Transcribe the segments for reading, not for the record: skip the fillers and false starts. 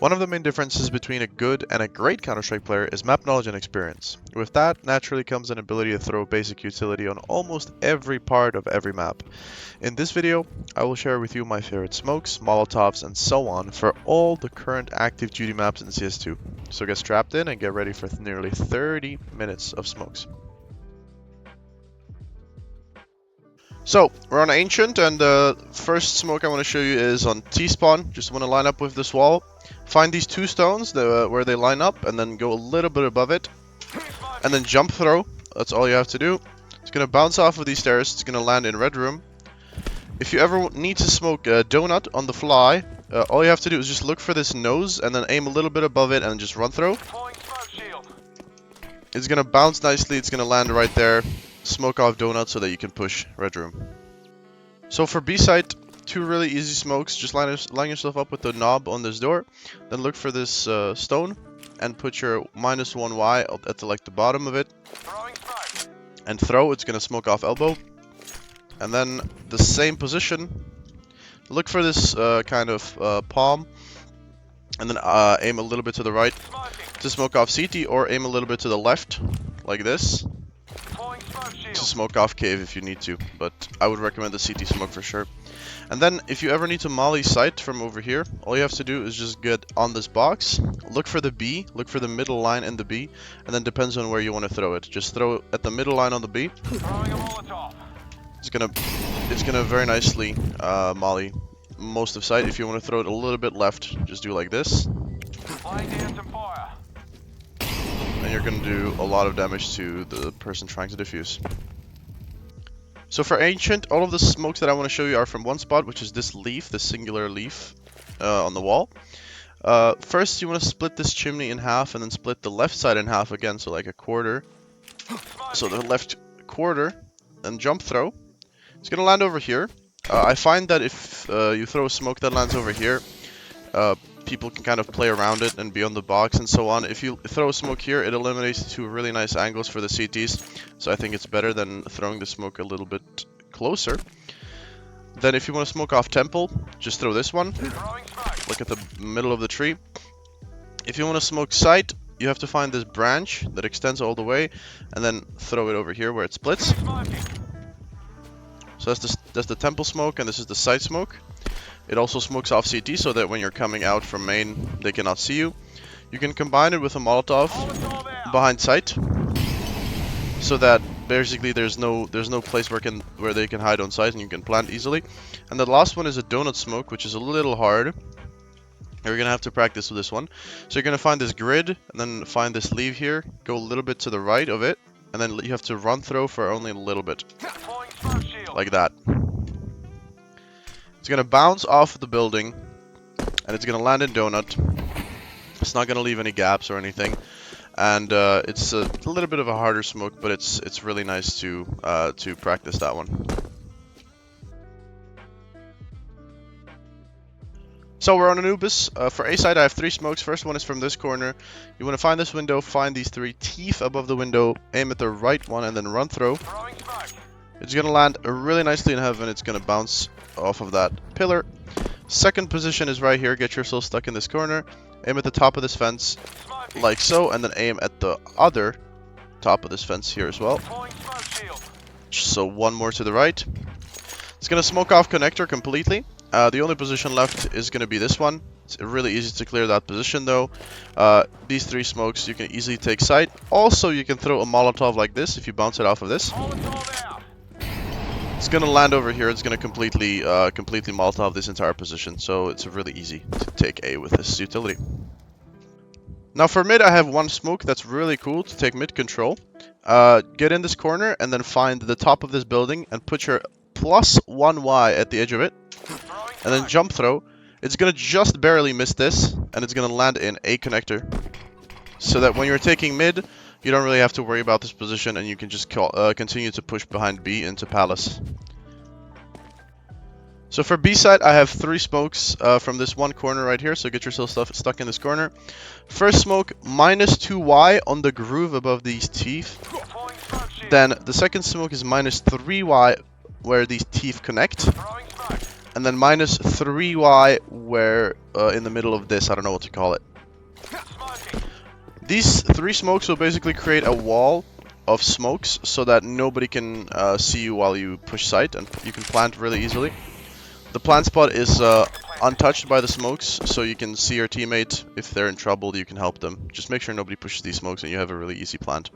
One of the main differences between a good and a great Counter-Strike player is map knowledge and experience. With that, naturally comes an ability to throw basic utility on almost every part of every map. In this video, I will share with you my favorite smokes, molotovs, and so on for all the current active duty maps in CS2. So get strapped in and get ready for nearly 30 minutes of smokes. So, we're on Ancient, and the first smoke I want to show you is on T-spawn. Just want to line up with this wall. Find these two stones where they line up, and then go a little bit above it. And then jump throw. That's all you have to do. It's going to bounce off of these stairs. It's going to land in red room. If you ever need to smoke a donut on the fly, all you have to do is just look for this nose, and then aim a little bit above it, and just run throw. It's going to bounce nicely. It's going to land right there. Smoke off donut so that you can push red room. So for B site, two really easy smokes. Just line yourself up with the knob on this door, then look for this stone and put your -1Y at the bottom of it and throw. It's gonna smoke off elbow, and then the same position. Look for this kind of palm, and then aim a little bit to the right to smoke off CT, or aim a little bit to the left like this to smoke off cave if you need to, but I would recommend the CT smoke for sure. And then if you ever need to molly sight from over here, all you have to do is just get on this box, look for the B, look for the middle line in the B, and then depends on where you want to throw it. Just throw at the middle line on the B. It's gonna very nicely molly most of sight. If you want to throw it a little bit left, just do like this. And you're going to do a lot of damage to the person trying to defuse. So for Ancient, all of the smokes that I want to show you are from one spot, which is this leaf, this singular leaf on the wall. First, you want to split this chimney in half, and then split the left side in half again, so like a quarter. So the left quarter, and jump throw. It's going to land over here. I find that if you throw a smoke that lands over here, people can kind of play around it and be on the box and so on. If you throw a smoke here, it eliminates two really nice angles for the CTs. So I think it's better than throwing the smoke a little bit closer. Then if you want to smoke off temple, just throw this one. Look at the middle of the tree. If you want to smoke sight, you have to find this branch that extends all the way and then throw it over here where it splits. So that's the temple smoke, and this is the sight smoke. It also smokes off CT so that when you're coming out from main, they cannot see you. You can combine it with a Molotov behind sight, so that basically there's no place where they can hide on sight and you can plant easily. And the last one is a donut smoke, which is a little hard. You're gonna have to practice with this one. So you're gonna find this grid and then find this leaf here. Go a little bit to the right of it, and then you have to run throw for only a little bit, like that. It's going to bounce off the building, and it's going to land in donut. It's not going to leave any gaps or anything. And it's a little bit of a harder smoke, but it's really nice to practice that one. So we're on Anubis. For A side, I have three smokes. First one is from this corner. You want to find this window, find these three teeth above the window, aim at the right one, and then run throw. It's going to land really nicely in heaven. It's going to bounce off of that pillar. Second position is right here. Get yourself stuck in this corner. Aim at the top of this fence, like so, and then aim at the other top of this fence here as well. So one more to the right. It's going to smoke off connector completely. The only position left is going to be this one. It's really easy to clear that position though. These three smokes, you can easily take sight. Also, you can throw a Molotov like this if you bounce it off of this. It's going to land over here. It's going to completely Molotov this entire position. So it's really easy to take A with this utility. Now for mid, I have one smoke that's really cool to take mid control. Get in this corner and then find the top of this building and put your +1Y at the edge of it. And then jump throw. It's going to just barely miss this, and it's going to land in A connector. So that when you're taking mid, you don't really have to worry about this position, and you can just continue to push behind B into Palace. So for B side, I have three smokes from this one corner right here, so get yourself stuck in this corner. First smoke, -2Y on the groove above these teeth. Then the second smoke is -3Y where these teeth connect. and then minus 3y where in the middle of this, I don't know what to call it. These 3 smokes will basically create a wall of smokes so that nobody can see you while you push site, and you can plant really easily. The plant spot is untouched by the smokes, so you can see your teammate. If they're in trouble, you can help them. Just make sure nobody pushes these smokes and you have a really easy plant.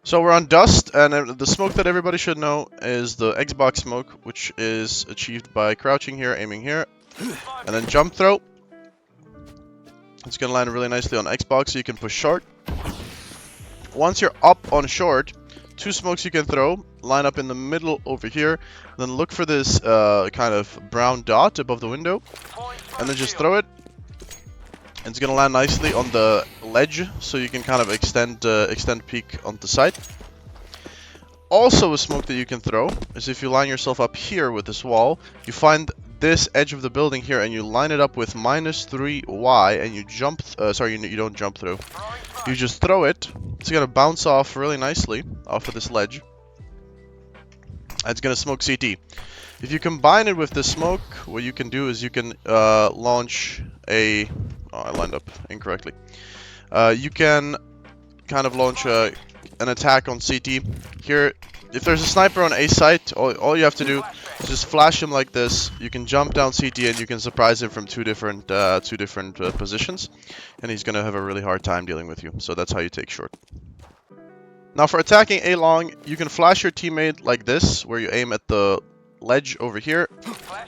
So we're on dust, and the smoke that everybody should know is the Xbox smoke, which is achieved by crouching here, aiming here, and then jump throw. It's going to land really nicely on Xbox, so you can push short. Once you're up on short, 2 smokes you can throw, line up in the middle over here, then look for this kind of brown dot above the window, and then just throw it. It's going to land nicely on the ledge, so you can kind of extend peak on the side. Also a smoke that you can throw is if you line yourself up here with this wall, you find this edge of the building here and you line it up with minus 3y and you jump, sorry, you don't jump through. You just throw it. It's going to bounce off really nicely off of this ledge. It's going to smoke CT. If you combine it with the smoke, what you can do is you can launch a... Oh, I lined up incorrectly. You can kind of launch an attack on CT. Here, if there's a sniper on A site, all you have to do is just flash him like this. You can jump down CT and you can surprise him from two different positions. And he's going to have a really hard time dealing with you. So that's how you take short. Now for attacking A long, you can flash your teammate like this, where you aim at the ledge over here.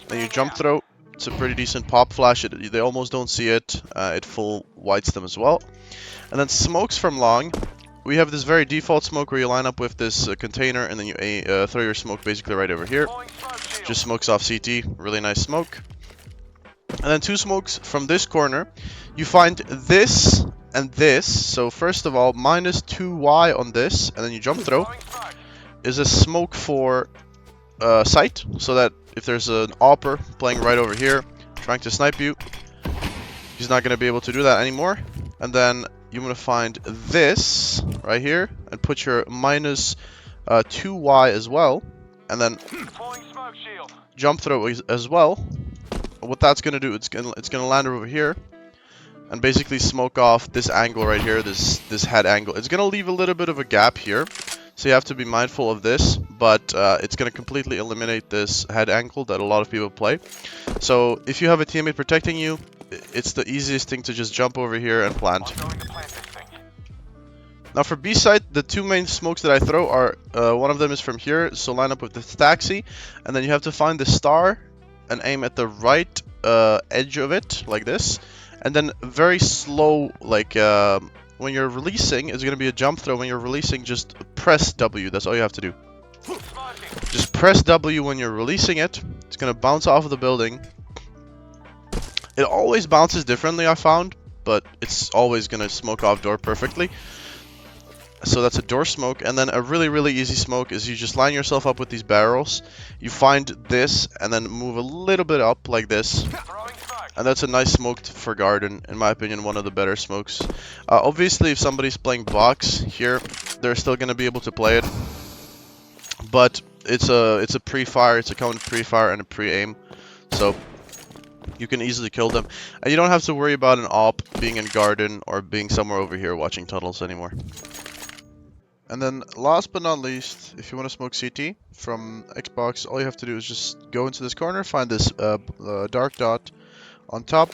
Then you jump throw. It's a pretty decent pop flash. They almost don't see it. It full whites them as well. And then smokes from long. We have this very default smoke where you line up with this container and then you throw your smoke basically right over here. Just smokes off CT. Really nice smoke. And then 2 smokes from this corner. You find this and this. So first of all, minus 2y on this, and then you jump throw, is a smoke for sight, so that if there's an AWPer playing right over here, trying to snipe you, he's not going to be able to do that anymore. And then you're going to find this right here, and put your minus 2y as well, and then jump throw as well. What that's going to do, it's going to land over here, and basically smoke off this angle right here, this head angle. It's going to leave a little bit of a gap here, so you have to be mindful of this, but it's going to completely eliminate this head angle that a lot of people play. So if you have a teammate protecting you, it's the easiest thing to just jump over here and plant. Now for B site, the 2 main smokes that I throw are, one of them is from here, so line up with the taxi, and then you have to find the star and aim at the right edge of it, like this. And then very slow, like when you're releasing, it's going to be a jump throw. When you're releasing, just press W. That's all you have to do. Just press W when you're releasing it. It's going to bounce off of the building. It always bounces differently, I found, but it's always going to smoke off door perfectly. So that's a door smoke. And then a really, really easy smoke is you just line yourself up with these barrels. You find this and then move a little bit up like this. And that's a nice smoke for garden, in my opinion, one of the better smokes. Obviously, if somebody's playing box here, they're still going to be able to play it. But it's a pre-fire, it's a counter pre-fire and a pre-aim. So you can easily kill them. And you don't have to worry about an AWP being in garden or being somewhere over here watching tunnels anymore. And then last but not least, if you want to smoke CT from Xbox, all you have to do is just go into this corner, find this dark dot on top,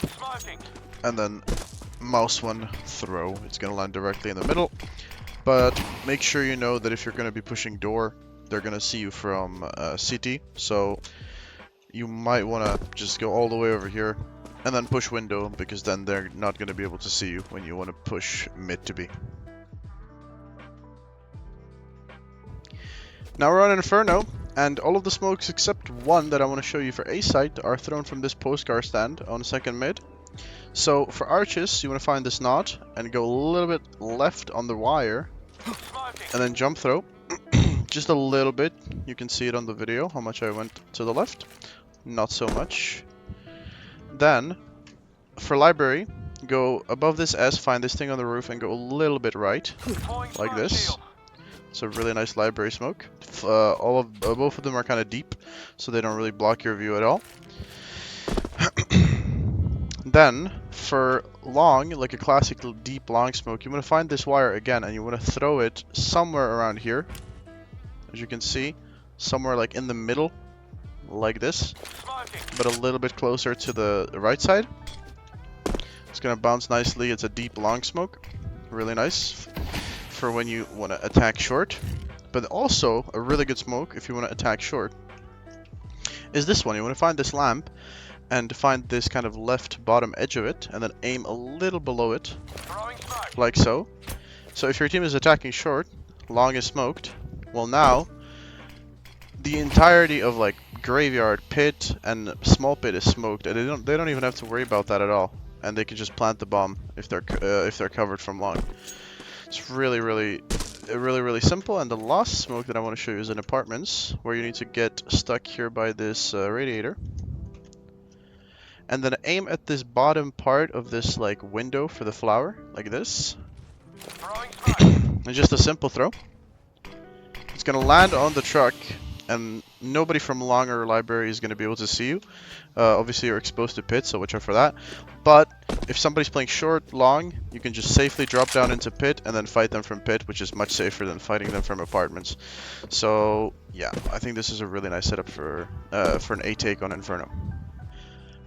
and then mouse one throw. It's going to land directly in the middle, but make sure you know that if you're going to be pushing door, they're going to see you from CT, so you might want to just go all the way over here and then push window, because then they're not going to be able to see you when you want to push mid to B. Now we're on Inferno, and all of the smokes except one that I want to show you for A site are thrown from this postcard stand on second mid. So for arches, you want to find this knot and go a little bit left on the wire, and then jump throw. Just a little bit. You can see it on the video how much I went to the left. Not so much. Then for library, go above this S, find this thing on the roof, and go a little bit right, like this. It's a really nice library smoke. Both of them are kind of deep, so they don't really block your view at all. Then, for long, like a classic deep long smoke, you want to find this wire again, and you want to throw it somewhere around here. As you can see, somewhere like in the middle, like this, but a little bit closer to the right side. It's gonna bounce nicely. It's a deep long smoke, really nice for when you want to attack short. But also a really good smoke if you want to attack short is this one. You want to find this lamp and find this kind of left bottom edge of it, and then aim a little below it, like so. So if your team is attacking short, long is smoked. Well, now the entirety of like graveyard, pit, and small pit is smoked, and they don't even have to worry about that at all, and they can just plant the bomb if they're covered from long. It's really simple. And the last smoke that I want to show you is in apartments, where you need to get stuck here by this radiator, and then aim at this bottom part of this like window for the flower, like this. And just a simple throw. It's gonna land on the truck, and nobody from long or library is gonna be able to see you. Obviously you're exposed to pit, so watch out for that. But if somebody's playing short, long, you can just safely drop down into pit and then fight them from pit, which is much safer than fighting them from apartments. So yeah, I think this is a really nice setup for an A take on Inferno.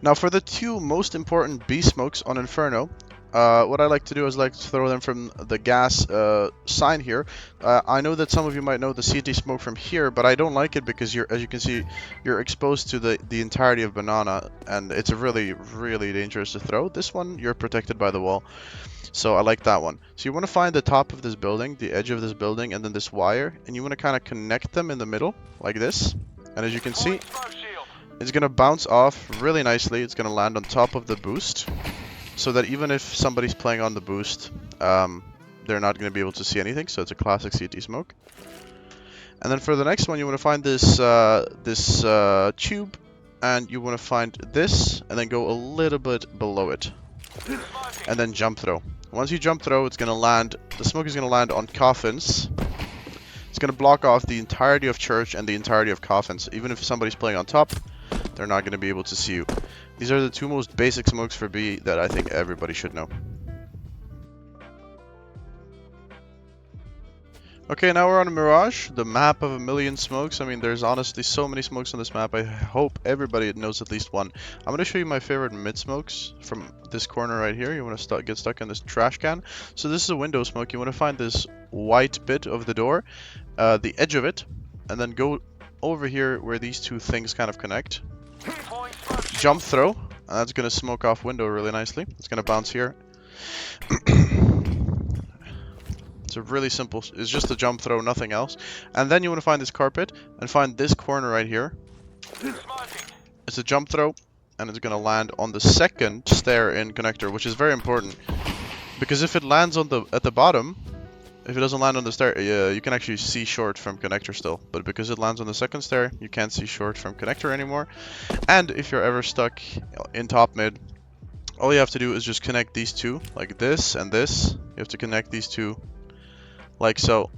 Now for the two most important B smokes on Inferno, what I like to do is like to throw them from the gas sign here. I know that some of you might know the CT smoke from here, but I don't like it because as you can see, you're exposed to the entirety of banana, and it's really dangerous to throw. This one, you're protected by the wall, so I like that one. So you want to find the top of this building, the edge of this building, and then this wire, and you want to kind of connect them in the middle, like this. And as you can see, it's going to bounce off really nicely. It's going to land on top of the boost, so that even if somebody's playing on the boost, they're not going to be able to see anything. So it's a classic CT smoke. And then for the next one, you want to find this tube, and you want to find this, and then go a little bit below it, and then jump throw. Once you jump throw, it's going to land. The smoke is going to land on coffins. It's going to block off the entirety of church and the entirety of coffins. Even if somebody's playing on top, they're not going to be able to see you. These are the two most basic smokes for B that I think everybody should know. Okay, now we're on Mirage, the map of a million smokes. I mean, there's honestly so many smokes on this map. I hope everybody knows at least one. I'm going to show you my favorite mid smokes from this corner right here. You want to get stuck in this trash can. So this is a window smoke. You want to find this white bit of the door, the edge of it, and then go over here where these two things kind of connect. Jump throw, and that's going to smoke off window really nicely. It's going to bounce here. It's a really simple, it's just a jump throw, nothing else. And then you want to find this carpet and find this corner right here. It's a jump throw, and it's going to land on the second stair in connector, which is very important, because if it lands on at the bottom, if it doesn't land on the stair, you can actually see short from connector still. But because it lands on the second stair, you can't see short from connector anymore. And if you're ever stuck in top mid, all you have to do is just connect these two, like this and this. You have to connect these two, like so.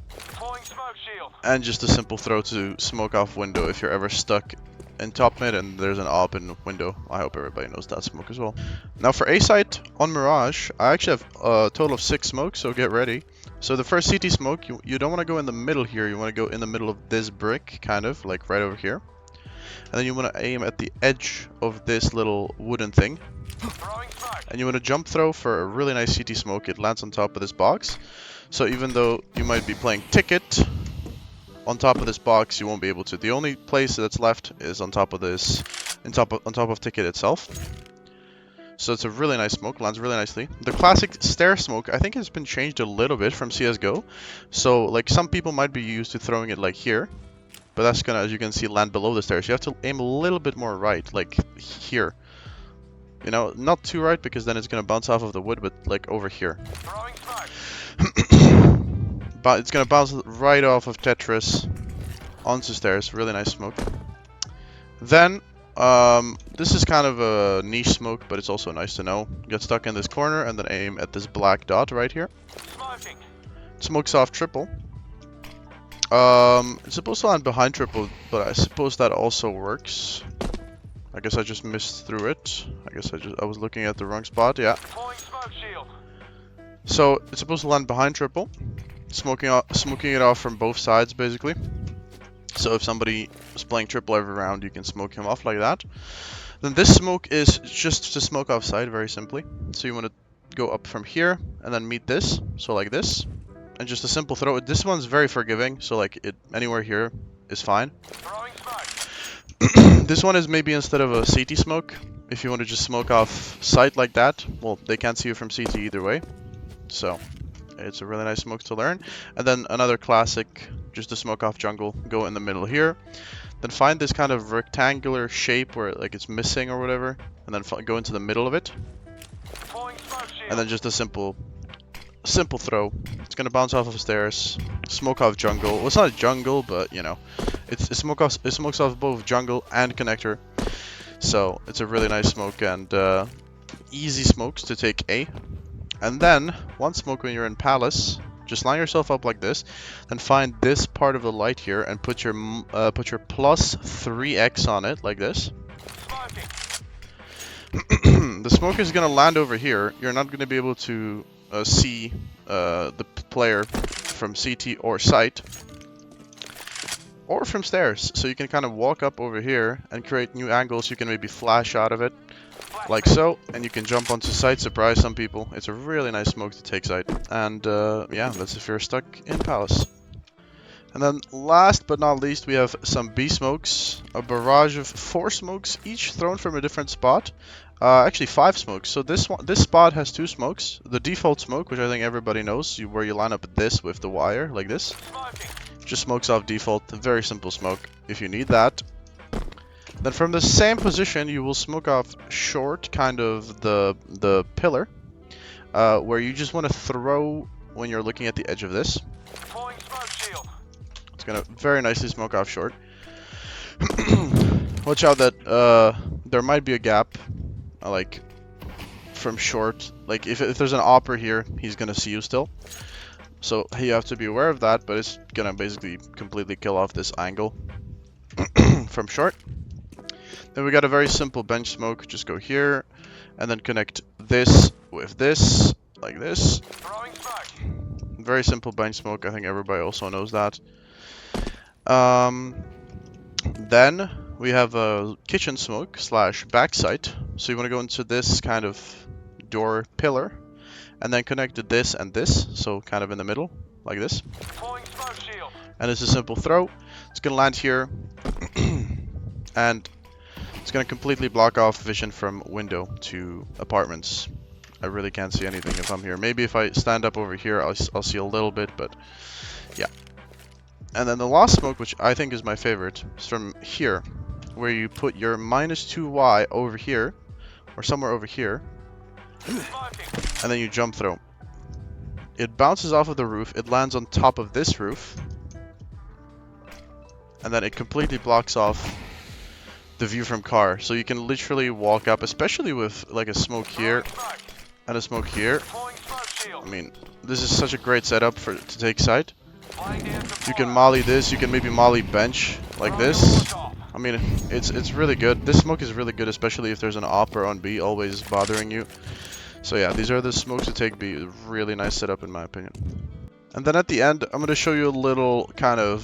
And just a simple throw to smoke off window if you're ever stuck in top mid and there's an op in window. I hope everybody knows that smoke as well. Now for A site on Mirage, I actually have a total of 6 smokes, so get ready. So the first CT smoke, you don't want to go in the middle here. You want to go in the middle of this brick, kind of like right over here. And then you want to aim at the edge of this little wooden thing. And you want to jump throw for a really nice CT smoke. It lands on top of this box. So even though you might be playing ticket on top of this box, you won't be able to. The only place that's left is on top of this, on top of ticket itself. So it's a really nice smoke, lands really nicely. The classic stair smoke, I think, has been changed a little bit from CSGO. So like some people might be used to throwing it like here, but that's gonna, as you can see, land below the stairs. You have to aim a little bit more right, like here. You know, not too right, because then it's gonna bounce off of the wood, but like over here. But it's gonna bounce right off of Tetris onto stairs. Really nice smoke. Then this is kind of a niche smoke, but it's also nice to know. Get stuck in this corner and then aim at this black dot right here. Smokes off triple. It's supposed to land behind triple, but I suppose that also works. I guess I just missed through it. I was looking at the wrong spot, yeah. So, it's supposed to land behind triple, smoking it off from both sides, basically. So if somebody is playing triple every round, you can smoke him off like that. Then this smoke is just to smoke off side, very simply. So you want to go up from here, and then meet this, so like this. And just a simple throw. This one's very forgiving, so like anywhere here is fine. This one is maybe instead of a CT smoke, if you want to just smoke off sight like that. Well, they can't see you from CT either way. So, it's a really nice smoke to learn. And then another classic, just to smoke off jungle, go in the middle here. Then find this kind of rectangular shape where like it's missing or whatever. And then go into the middle of it. And then just a simple throw. It's gonna bounce off of stairs, smoke off jungle. Well, it's not a jungle, but you know, it smokes off both jungle and connector. So it's a really nice smoke and easy smokes to take A. And then one smoke when you're in palace, just line yourself up like this, then find this part of the light here and put your plus 3x on it like this. The smoke is gonna land over here. You're not gonna be able to see the player from CT or sight or from stairs, so you can kind of walk up over here and create new angles. You can maybe flash out of it like so, and you can jump onto sight, surprise some people. It's a really nice smoke to take sight, and yeah, that's if you're stuck in palace. And then last but not least, we have some B smokes, a barrage of 4 smokes, each thrown from a different spot. Actually 5 smokes. So this spot has 2 smokes. The default smoke, which I think everybody knows, where you line up this with the wire like this, just smokes off default. A very simple smoke if you need that. Then from the same position, you will smoke off short, kind of the pillar, where you just want to throw when you're looking at the edge of this. It's gonna very nicely smoke off short. Watch out that there might be a gap, like from short. Like if there's an opper here, he's gonna see you still. So you have to be aware of that, but it's gonna basically completely kill off this angle from short. Then we got a very simple bench smoke. Just go here, and then connect this with this, like this. Very simple bench smoke. I think everybody also knows that. Then we have a kitchen smoke / backside. So you want to go into this kind of door pillar, and then connect to this and this, so kind of in the middle, like this. And it's a simple throw. It's gonna land here, and it's gonna completely block off vision from window to apartments. I really can't see anything if I'm here. Maybe if I stand up over here, I'll see a little bit, but yeah. And then the last smoke, which I think is my favorite, is from here, where you put your -2y over here, or somewhere over here, and then you jump throw. It bounces off of the roof, it lands on top of this roof, and then it completely blocks off the view from car. So you can literally walk up, especially with like a smoke here and a smoke here. I mean, this is such a great setup to take sight. You can molly this, you can maybe molly bench like this. I mean, it's really good. This smoke is really good, especially if there's an op or on B always bothering you. So yeah, these are the smokes to take B. Really nice setup in my opinion. And then at the end, I'm going to show you a little kind of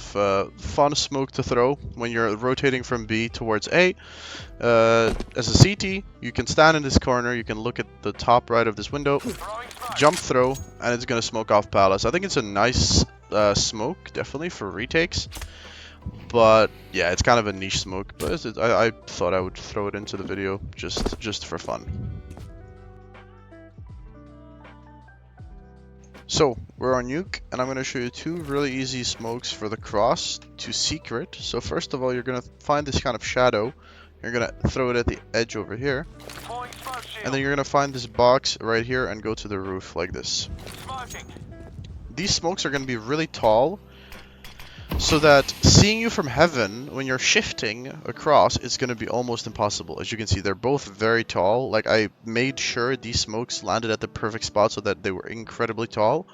fun smoke to throw when you're rotating from B towards A. As a CT, you can stand in this corner, you can look at the top right of this window, jump throw, and it's going to smoke off palace. I think it's a nice smoke, definitely, for retakes. But yeah, it's kind of a niche smoke, but I thought I would throw it into the video just for fun. So, we're on Nuke, and I'm going to show you 2 really easy smokes for the cross to secret. So first of all, you're going to find this kind of shadow. You're going to throw it at the edge over here. And then you're going to find this box right here and go to the roof like this. These smokes are going to be really tall, so that seeing you from heaven when you're shifting across is going to be almost impossible. As you can see, they're both very tall. Like, I made sure these smokes landed at the perfect spot so that they were incredibly tall.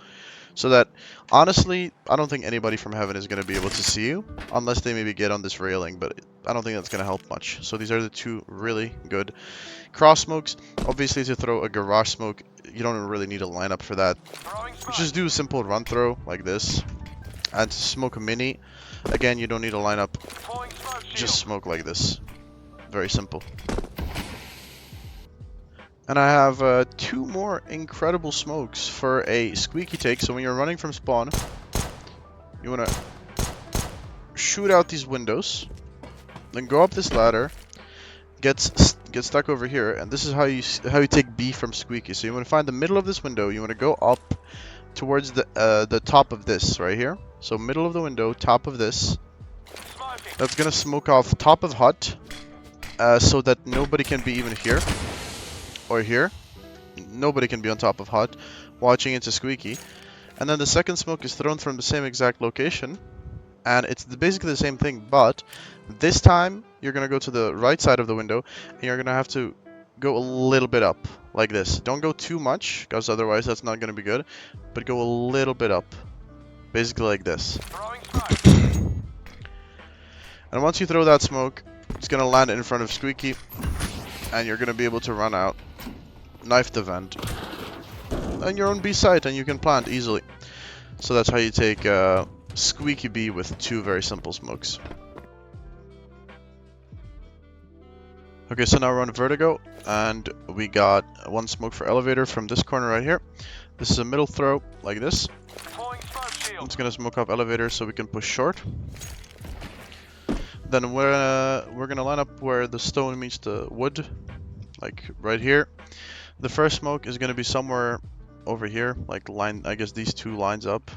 So that, honestly, I don't think anybody from heaven is going to be able to see you, unless they maybe get on this railing, but I don't think that's going to help much. So these are the two really good cross smokes. Obviously, to throw a garage smoke, you don't really need a lineup for that. Just do a simple run throw like this. And to smoke a mini, again, you don't need a lineup. Just smoke like this. Very simple. And I have 2 more incredible smokes for a squeaky take. So when you're running from spawn, you want to shoot out these windows, then go up this ladder, get stuck over here, and this is how you take B from squeaky. So you want to find the middle of this window. You want to go up towards the top of this right here. So middle of the window, top of this. That's gonna smoke off top of hut, so that nobody can be even here or here. Nobody can be on top of hut, watching into squeaky. And then the second smoke is thrown from the same exact location, and it's basically the same thing, but this time you're gonna go to the right side of the window, and you're gonna have to go a little bit up, like this. Don't go too much, because otherwise that's not gonna be good, but go a little bit up, basically like this. And once you throw that smoke, it's gonna land in front of squeaky, and you're gonna be able to run out, knife the vent, and you're on B site, and you can plant easily. So that's how you take squeaky B with 2 very simple smokes. Okay, so now we're on Vertigo, and we got 1 smoke for elevator from this corner right here. This is a middle throw, like this. It's gonna smoke off elevator so we can push short. Then we're gonna line up where the stone meets the wood, like right here. The first smoke is gonna be somewhere over here, like line, I guess these 2 lines up.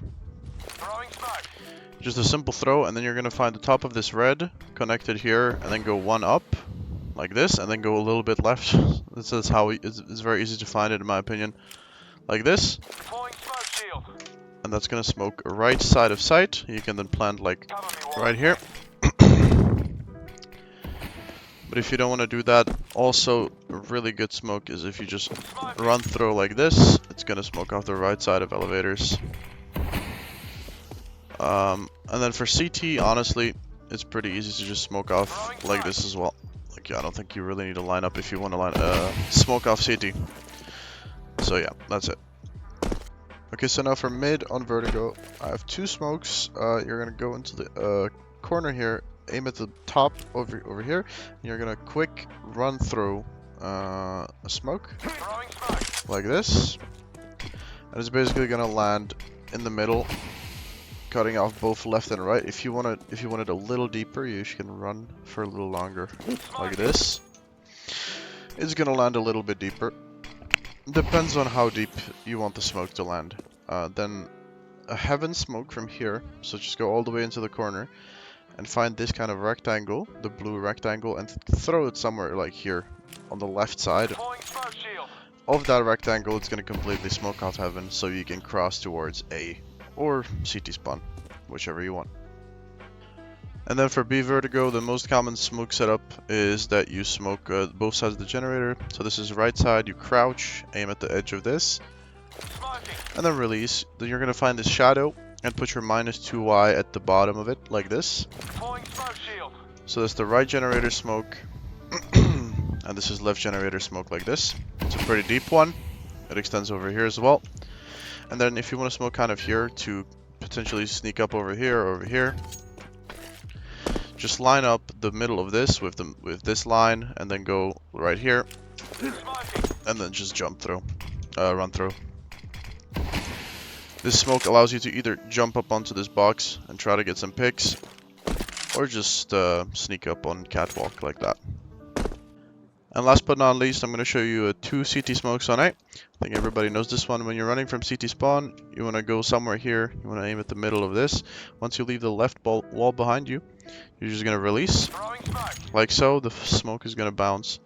Just a simple throw, and then you're gonna find the top of this red connected here, and then go 1 up, like this, and then go a little bit left. This is how it's very easy to find it, in my opinion, like this. And that's gonna smoke right side of sight. You can then plant like right here. But if you don't want to do that, also a really good smoke is if you just run through like this. It's gonna smoke off the right side of elevators. And then for CT, honestly, it's pretty easy to just smoke off like this as well. Like, I don't think you really need to line up if you want to smoke off CT. So yeah, that's it. Okay, so now for mid on Vertigo, I have 2 smokes. You're gonna go into the corner here, aim at the top over here, and you're gonna quick run through a smoke like this, and it's basically gonna land in the middle, cutting off both left and right. If you want it a little deeper, you can run for a little longer, like this. It's gonna land a little bit deeper. Depends on how deep you want the smoke to land. Then a heaven smoke from here, so just go all the way into the corner and find this kind of rectangle, the blue rectangle, and throw it somewhere like here on the left side of that rectangle. It's going to completely smoke off heaven, so you can cross towards A or CT spawn, whichever you want. And then for B Vertigo, the most common smoke setup is that you smoke both sides of the generator. So this is right side, you crouch, aim at the edge of this, and then release. Then you're going to find this shadow and put your -2Y at the bottom of it, like this. So that's the right generator smoke, and this is left generator smoke like this. It's a pretty deep one. It extends over here as well. And then if you want to smoke kind of here to potentially sneak up over here or over here, just line up the middle of this with this line, and then go right here, and then just jump through, run through. This smoke allows you to either jump up onto this box and try to get some picks, or just sneak up on catwalk like that. And last but not least, I'm going to show you 2 CT smokes on A. I think everybody knows this one. When you're running from CT spawn, you want to go somewhere here. You want to aim at the middle of this. Once you leave the left wall behind you, you're just going to release, like so. The smoke is going to bounce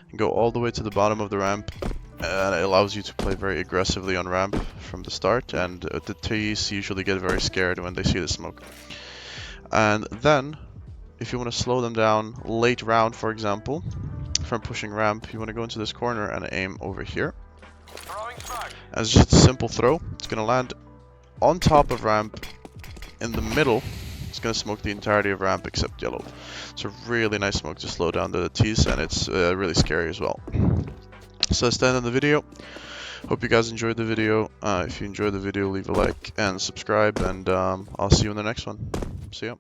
and go all the way to the bottom of the ramp. And it allows you to play very aggressively on ramp from the start. And the T's usually get very scared when they see the smoke. And then, if you want to slow them down late round, for example, from pushing ramp, you want to go into this corner and aim over here. And it's just a simple throw. It's going to land on top of ramp, in the middle, it's going to smoke the entirety of ramp except yellow. It's a really nice smoke to slow down the T's, and it's really scary as well. So that's the end of the video. Hope you guys enjoyed the video. If you enjoyed the video, leave a like and subscribe, and I'll see you in the next one. See ya.